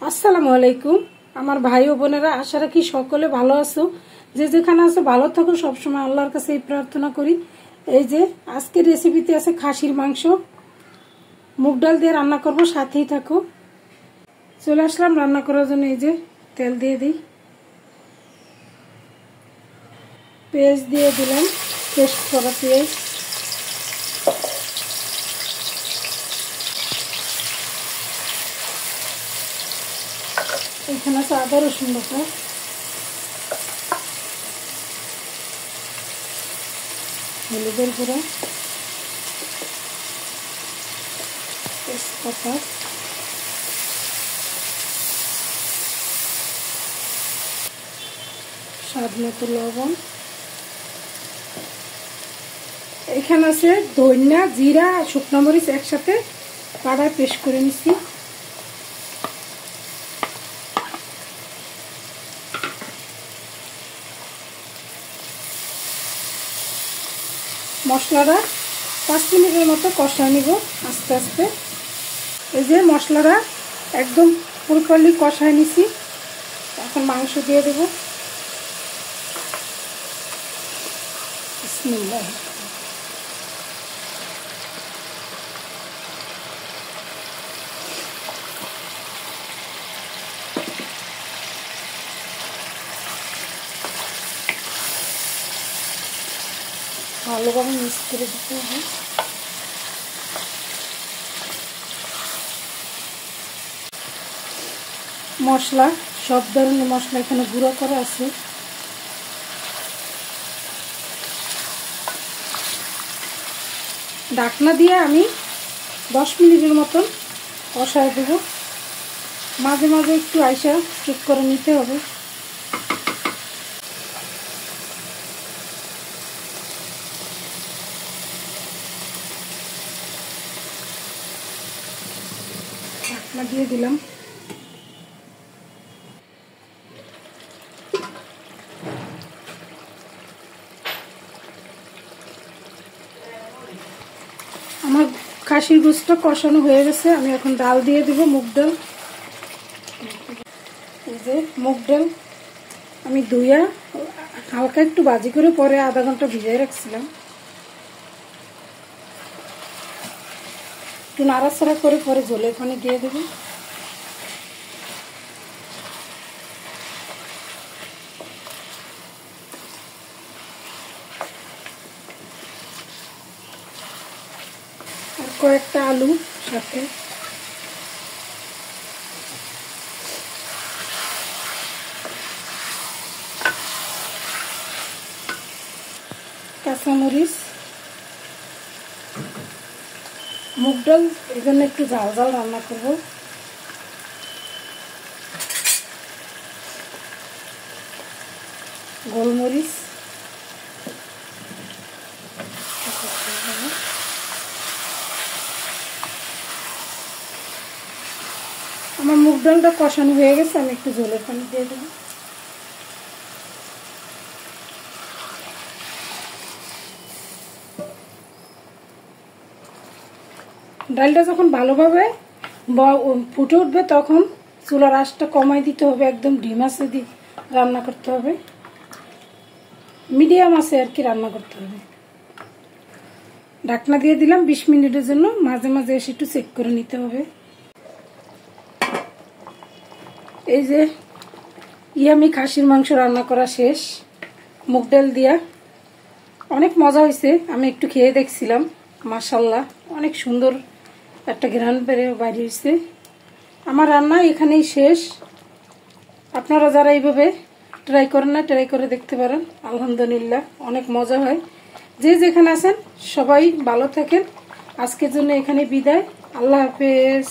আসসালামু আলাইকুম আমার ভাই ও বোনেরা, আশা রাখি সকলে ভালো আছো। যে যেখানে আছো ভালো থাকো, সবসময় আল্লাহর কাছে এই প্রার্থনা করি। এই যে আজকের রেসিপিতে আছে খাসির মাংস, মুগ ডাল দিয়ে রান্না করব, সাথেই থাকো। চলে আসলাম রান্না করার জন্য। এই যে তেল দিয়ে দিই, পেঁয়াজ দিয়ে দিলাম, পেস্ট করা পেঁয়াজ। এখানে আছে আদা রসুন বাটা, হলুদের গুঁড়া, তেজপাতা, স্বাদ মতো লবণ। এখানে আছে ধনিয়া, জিরা, শুকনো মরিচ একসাথে পাড়ায় পেস্ট করে নিচ্ছি। মশলাটা 5 মিনিটের মতো কষায় নিব আস্তে আস্তে। এই যে মশলাটা একদম পুরোপুরি কষায় নিছি, এখন মাংস দিয়ে দেব। বিসমিল্লাহ। ভালোভাবে মিক্স করে দিতে হবে। মশলা, সব ধরনের মশলা এখানে গুঁড়ো করা আছে। ঢাকনা দিয়ে আমি 10 মিনিটের মতন কষায় দেব। মাঝে মাঝে একটু আইসা চেক করে নিতে হবে। ঢাকনা দিয়ে দিলাম। আমার খাসির গোশতটা কষানো হয়ে গেছে, আমি এখন ডাল দিয়ে দিব, মুগ ডাল। এই যে মুগ ডাল আমি ধুইয়া হালকা একটু ভাজি করে পরে আধা ঘন্টা ভিজিয়ে রাখছিলাম। একটু নাড়াচাড়া করে পরে ঝোলের পানি দিয়ে দেব। আর কয়েকটা আলু সাথে। কাঁচামরিচ। মুগ ডাল এই জন্য একটু ঝাল ঝাল রান্না করব। গোলমরিচ, আমার মুগ ডালটা কষানো হয়ে গেছে, আমি একটু ঝোলের পানি দিয়ে দেবো। ডালটা যখন ভালোভাবে ফুটে উঠবে তখন চুলার আঁচটা কমাই দিতে হবে, একদম ডিম আঁচে দিয়ে রান্না করতে হবে, মিডিয়াম আঁচে আর কি রান্না করতে হবে। ঢাকনা দিয়ে দিলাম 20 মিনিটের জন্য, মাঝে মাঝে এসে একটু চেক করে নিতে হবে। এই যে ইয়ামি খাসির মাংস রান্না করা শেষ, মুগ ডাল দিয়া। অনেক মজা হয়েছে, আমি একটু খেয়ে দেখছিলাম, মাশাআল্লাহ অনেক সুন্দর একটা ঘ্রাণ বাইরে হয়েছে। আমার রান্না এখানেই শেষ। আপনারা যারা এইভাবে ট্রাই করেন না, ট্রাই করে দেখতে পারেন। আলহামদুলিল্লাহ অনেক মজা হয়। যে যেখানে আছেন সবাই ভালো থাকেন। আজকের জন্য এখানে বিদায়। আল্লাহ হাফেজ।